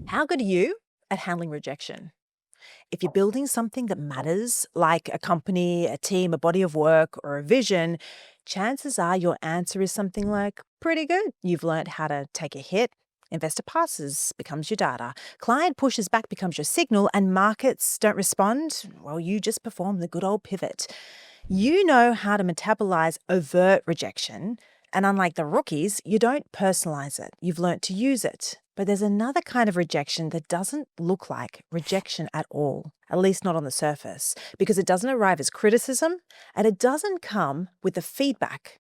How good are you at handling rejection? If you're building something that matters, like a company, a team, a body of work, or a vision, chances are your answer is something like, pretty good. You've learned how to take a hit. Investor passes becomes your data. Client pushes back becomes your signal, and markets don't respond. Well, you just perform the good old pivot. You know how to metabolize overt rejection, and unlike the rookies, you don't personalize it. You've learnt to use it. But there's another kind of rejection that doesn't look like rejection at all, at least not on the surface, because it doesn't arrive as criticism and it doesn't come with the feedback,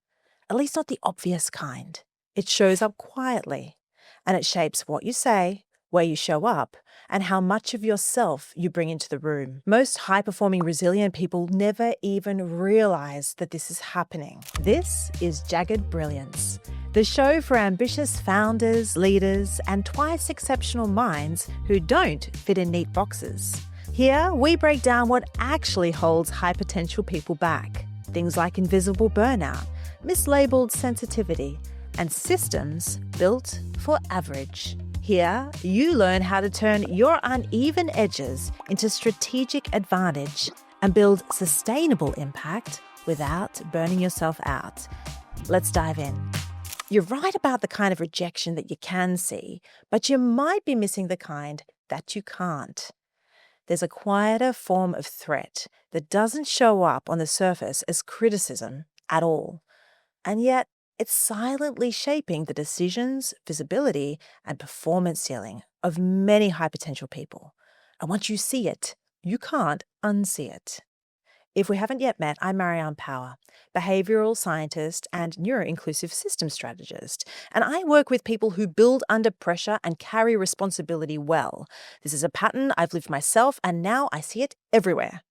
at least not the obvious kind. It shows up quietly and it shapes what you say, where you show up, and how much of yourself you bring into the room. Most high-performing, resilient people never even realize that this is happening. This is Jagged Brilliance, the show for ambitious founders, leaders, and twice exceptional minds who don't fit in neat boxes. Here, we break down what actually holds high potential people back. Things like invisible burnout, mislabeled sensitivity, and systems built for average. Here, you learn how to turn your uneven edges into strategic advantage and build sustainable impact without burning yourself out. Let's dive in. You're right about the kind of rejection that you can see, but you might be missing the kind that you can't. There's a quieter form of threat that doesn't show up on the surface as criticism at all, and yet it's silently shaping the decisions, visibility, and performance ceiling of many high potential people. And once you see it, you can't unsee it. If we haven't yet met, I'm Mariane, behavioral scientist and neuro-inclusive system strategist, and I work with people who build under pressure and carry responsibility well. This is a pattern I've lived myself, and now I see it everywhere.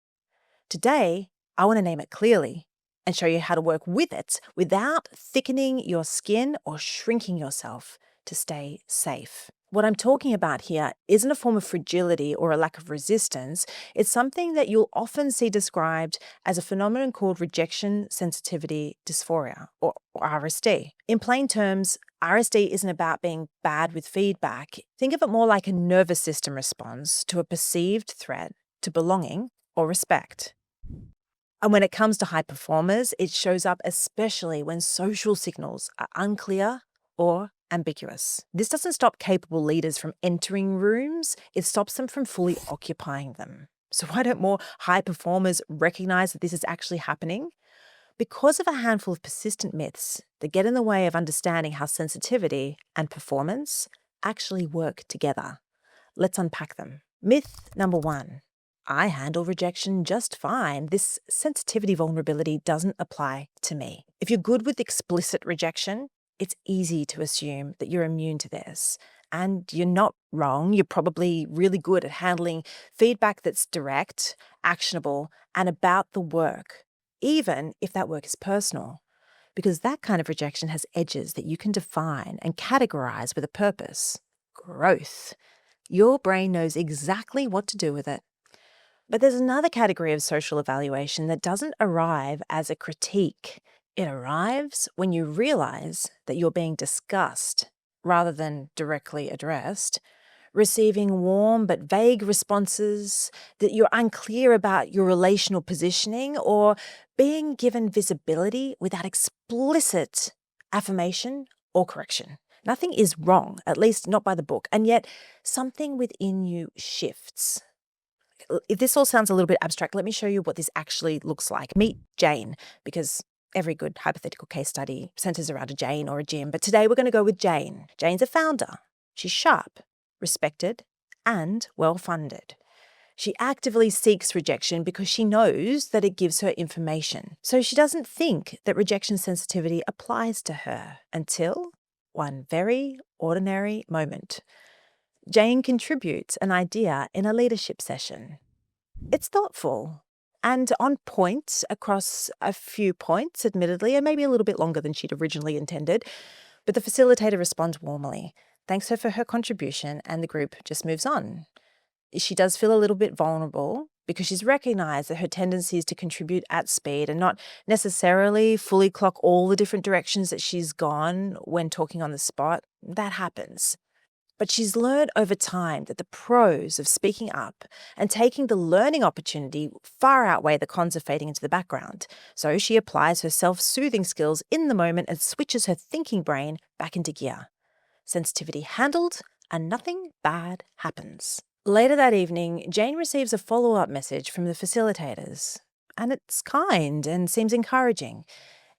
Today, I want to name it clearly and show you how to work with it without thickening your skin or shrinking yourself to stay safe. What I'm talking about here isn't a form of fragility or a lack of resistance. It's something that you'll often see described as a phenomenon called Rejection Sensitivity Dysphoria, or RSD. In plain terms, RSD isn't about being bad with feedback. Think of it more like a nervous system response to a perceived threat to belonging or respect. And when it comes to high performers, it shows up especially when social signals are unclear or ambiguous. This doesn't stop capable leaders from entering rooms, it stops them from fully occupying them. So why don't more high performers recognize that this is actually happening? Because of a handful of persistent myths that get in the way of understanding how sensitivity and performance actually work together. Let's unpack them. Myth number 1. I handle rejection just fine. This sensitivity vulnerability doesn't apply to me. If you're good with explicit rejection, it's easy to assume that you're immune to this. And you're not wrong. You're probably really good at handling feedback that's direct, actionable, and about the work, even if that work is personal. Because that kind of rejection has edges that you can define and categorize with a purpose. Growth. Your brain knows exactly what to do with it. But there's another category of social evaluation that doesn't arrive as a critique. It arrives when you realize that you're being discussed rather than directly addressed, receiving warm but vague responses, that you're unclear about your relational positioning, or being given visibility without explicit affirmation or correction. Nothing is wrong, at least not by the book, and yet something within you shifts. If this all sounds a little bit abstract, let me show you what this actually looks like. Meet Jane, because every good hypothetical case study centers around a Jane or a Jim, but today we're going to go with Jane. Jane's a founder. She's sharp, respected, and well-funded. She actively seeks rejection because she knows that it gives her information. So she doesn't think that rejection sensitivity applies to her until one very ordinary moment. Jane contributes an idea in a leadership session. It's thoughtful and on point across a few points, admittedly, and maybe a little bit longer than she'd originally intended, but the facilitator responds warmly, thanks her for her contribution, and the group just moves on. She does feel a little bit vulnerable because she's recognized that her tendency is to contribute at speed and not necessarily fully clock all the different directions that she's gone when talking on the spot. That happens. But she's learned over time that the pros of speaking up and taking the learning opportunity far outweigh the cons of fading into the background. So she applies her self-soothing skills in the moment and switches her thinking brain back into gear. Sensitivity handled, and nothing bad happens. Later that evening, Jane receives a follow-up message from the facilitators. And it's kind and seems encouraging.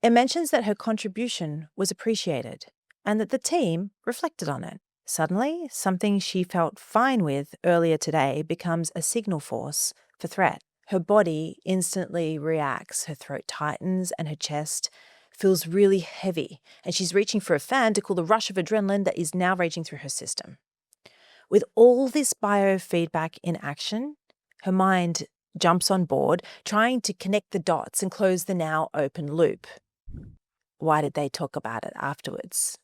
It mentions that her contribution was appreciated and that the team reflected on it. Suddenly, something she felt fine with earlier today becomes a signal force for threat. Her body instantly reacts. Her throat tightens and her chest feels really heavy, and she's reaching for a fan to cool the rush of adrenaline that is now raging through her system. With all this biofeedback in action, her mind jumps on board, trying to connect the dots and close the now open loop. Why did they talk about it afterwards?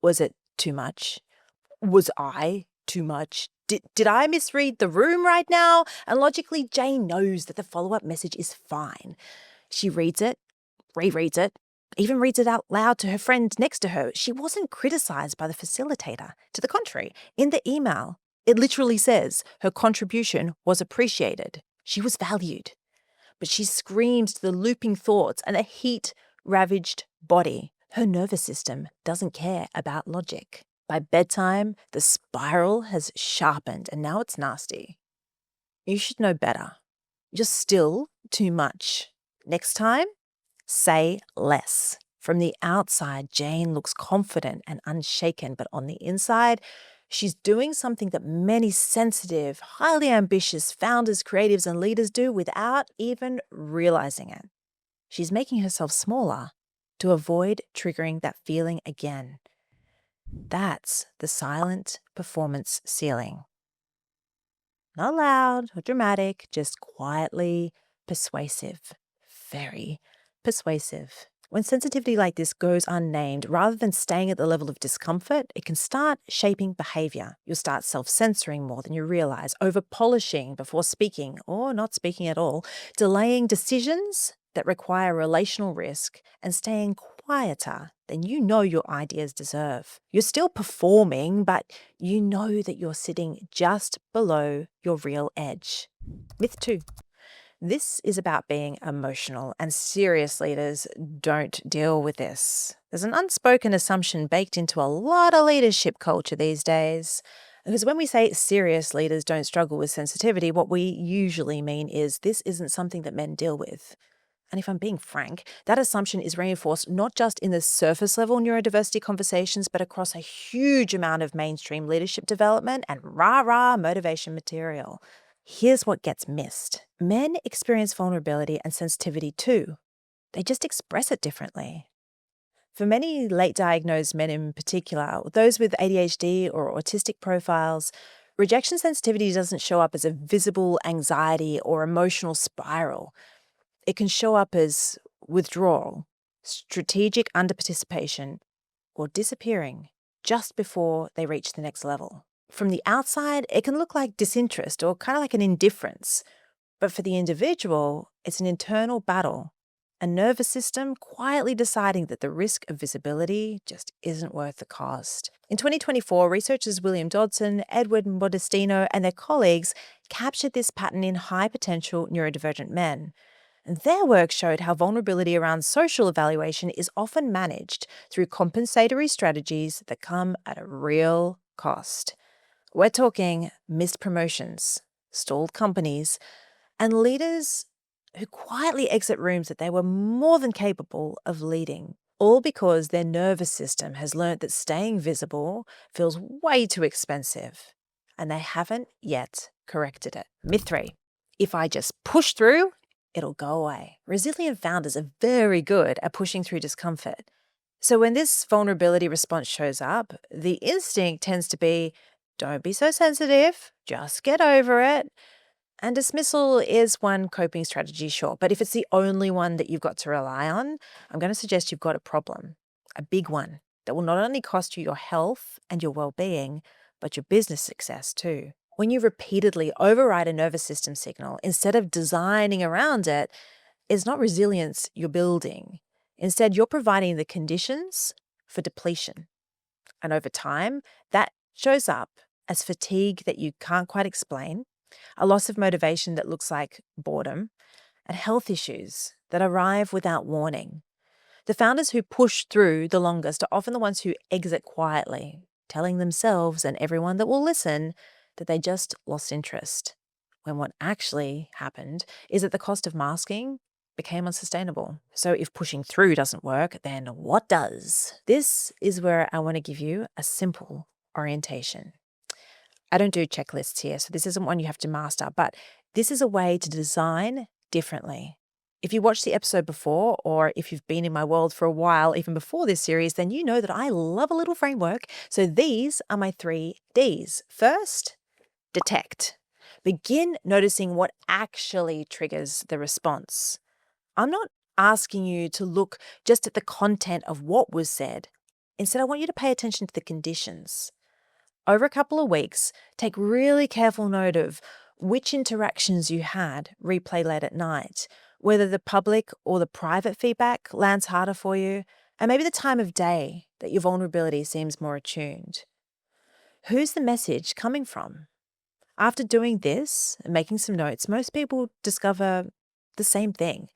Was it too much? Was I too much? Did I misread the room right now? And logically, Jane knows that the follow-up message is fine. She reads it, rereads it, even reads it out loud to her friend next to her. She wasn't criticized by the facilitator. To the contrary, in the email, it literally says her contribution was appreciated. She was valued. But she screams to the looping thoughts and a heat-ravaged body. Her nervous system doesn't care about logic. By bedtime, the spiral has sharpened and now it's nasty. You should know better. You're still too much. Next time, say less. From the outside, Jane looks confident and unshaken, but on the inside, she's doing something that many sensitive, highly ambitious founders, creatives, and leaders do without even realizing it. She's making herself smaller to avoid triggering that feeling again. That's the silent performance ceiling. Not loud or dramatic, just quietly persuasive. Very persuasive. When sensitivity like this goes unnamed, rather than staying at the level of discomfort, it can start shaping behavior. You'll start self-censoring more than you realize, over-polishing before speaking or not speaking at all, delaying decisions that require relational risk, and staying quieter than you know your ideas deserve. You're still performing, but you know that you're sitting just below your real edge. Myth 2. This is about being emotional, and serious leaders don't deal with this. There's an unspoken assumption baked into a lot of leadership culture these days. Because when we say serious leaders don't struggle with sensitivity, what we usually mean is this isn't something that men deal with. And if I'm being frank, that assumption is reinforced not just in the surface level neurodiversity conversations, but across a huge amount of mainstream leadership development and rah-rah motivation material. Here's what gets missed. Men experience vulnerability and sensitivity too. They just express it differently. For many late diagnosed men in particular, those with ADHD or autistic profiles, rejection sensitivity doesn't show up as a visible anxiety or emotional spiral. It can show up as withdrawal, strategic underparticipation, or disappearing just before they reach the next level. From the outside, it can look like disinterest or kind of like an indifference. But for the individual, it's an internal battle, a nervous system quietly deciding that the risk of visibility just isn't worth the cost. In 2024, researchers William Dodson, Edward Modestino, and their colleagues captured this pattern in high-potential neurodivergent men. And their work showed how vulnerability around social evaluation is often managed through compensatory strategies that come at a real cost. We're talking missed promotions, stalled companies, and leaders who quietly exit rooms that they were more than capable of leading, all because their nervous system has learnt that staying visible feels way too expensive, and they haven't yet corrected it. Myth 3. If I just push through, it'll go away. Resilient founders are very good at pushing through discomfort. So when this vulnerability response shows up, the instinct tends to be, don't be so sensitive, just get over it. And dismissal is one coping strategy, sure, but if it's the only one that you've got to rely on, I'm going to suggest you've got a problem, a big one, that will not only cost you your health and your well-being, but your business success too. When you repeatedly override a nervous system signal instead of designing around it, it's not resilience you're building. Instead, you're providing the conditions for depletion. And over time, that shows up as fatigue that you can't quite explain, a loss of motivation that looks like boredom, and health issues that arrive without warning. The founders who push through the longest are often the ones who exit quietly, telling themselves and everyone that will listen that they just lost interest, when what actually happened is that the cost of masking became unsustainable. So if pushing through doesn't work, then what does? This is where I want to give you a simple orientation. I don't do checklists here, so this isn't one you have to master, but this is a way to design differently. If you watched the episode before, or if you've been in my world for a while, even before this series, then you know that I love a little framework. So these are my 3 Ds. First, detect. Begin noticing what actually triggers the response. I'm not asking you to look just at the content of what was said. Instead, I want you to pay attention to the conditions. Over a couple of weeks, take really careful note of which interactions you had replay late at night, whether the public or the private feedback lands harder for you, and maybe the time of day that your vulnerability seems more attuned. Who's the message coming from? After doing this and making some notes, most people discover the same thing.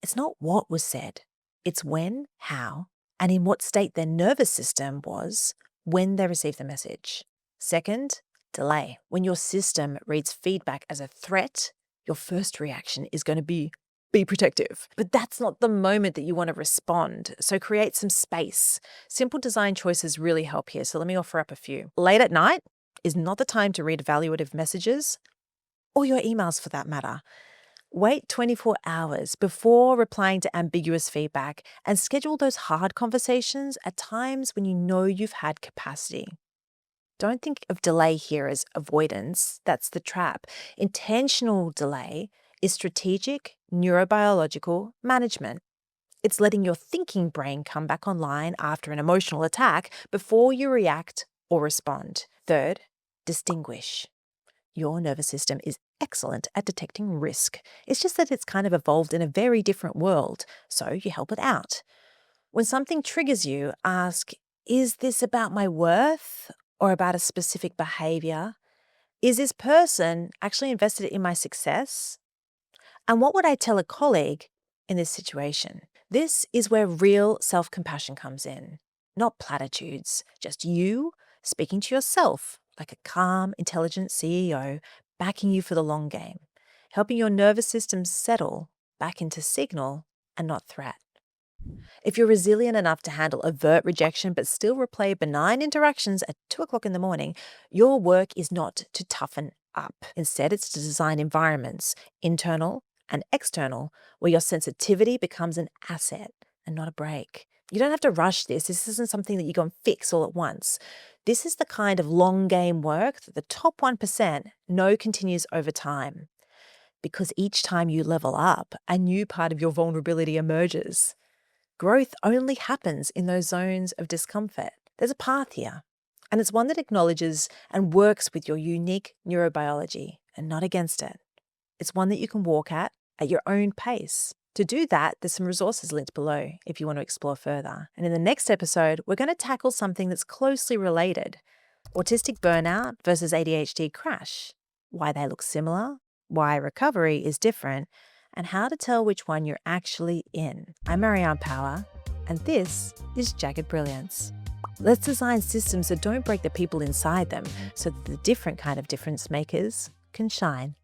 It's not what was said, it's when, how, and in what state their nervous system was when they received the message. Second, delay. When your system reads feedback as a threat, your first reaction is going to be protective. But that's not the moment that you want to respond. So create some space. Simple design choices really help here. So let me offer up a few. Late at night is not the time to read evaluative messages, or your emails for that matter. Wait 24 hours before replying to ambiguous feedback and schedule those hard conversations at times when you know you've had capacity. Don't think of delay here as avoidance. That's the trap. Intentional delay is strategic neurobiological management. It's letting your thinking brain come back online after an emotional attack before you react or respond. Third, distinguish. Your nervous system is excellent at detecting risk. It's just that it's kind of evolved in a very different world, so you help it out. When something triggers you, ask, is this about my worth or about a specific behavior? Is this person actually invested in my success? And what would I tell a colleague in this situation? This is where real self-compassion comes in, not platitudes, just you speaking to yourself like a calm, intelligent CEO, backing you for the long game, helping your nervous system settle back into signal and not threat. If you're resilient enough to handle overt rejection but still replay benign interactions at 2 o'clock in the morning, your work is not to toughen up. Instead, it's to design environments, internal and external, where your sensitivity becomes an asset and not a break. You don't have to rush this. This isn't something that you go and fix all at once. This is the kind of long game work that the top 1% know continues over time. Because each time you level up, a new part of your vulnerability emerges. Growth only happens in those zones of discomfort. There's a path here, and it's one that acknowledges and works with your unique neurobiology and not against it. It's one that you can walk at your own pace. To do that, there's some resources linked below if you want to explore further. And in the next episode, we're going to tackle something that's closely related: autistic burnout versus ADHD crash, why they look similar, why recovery is different, and how to tell which one you're actually in. I'm Mariane Power, and this is Jagged Brilliance. Let's design systems that don't break the people inside them so that the different kind of difference makers can shine.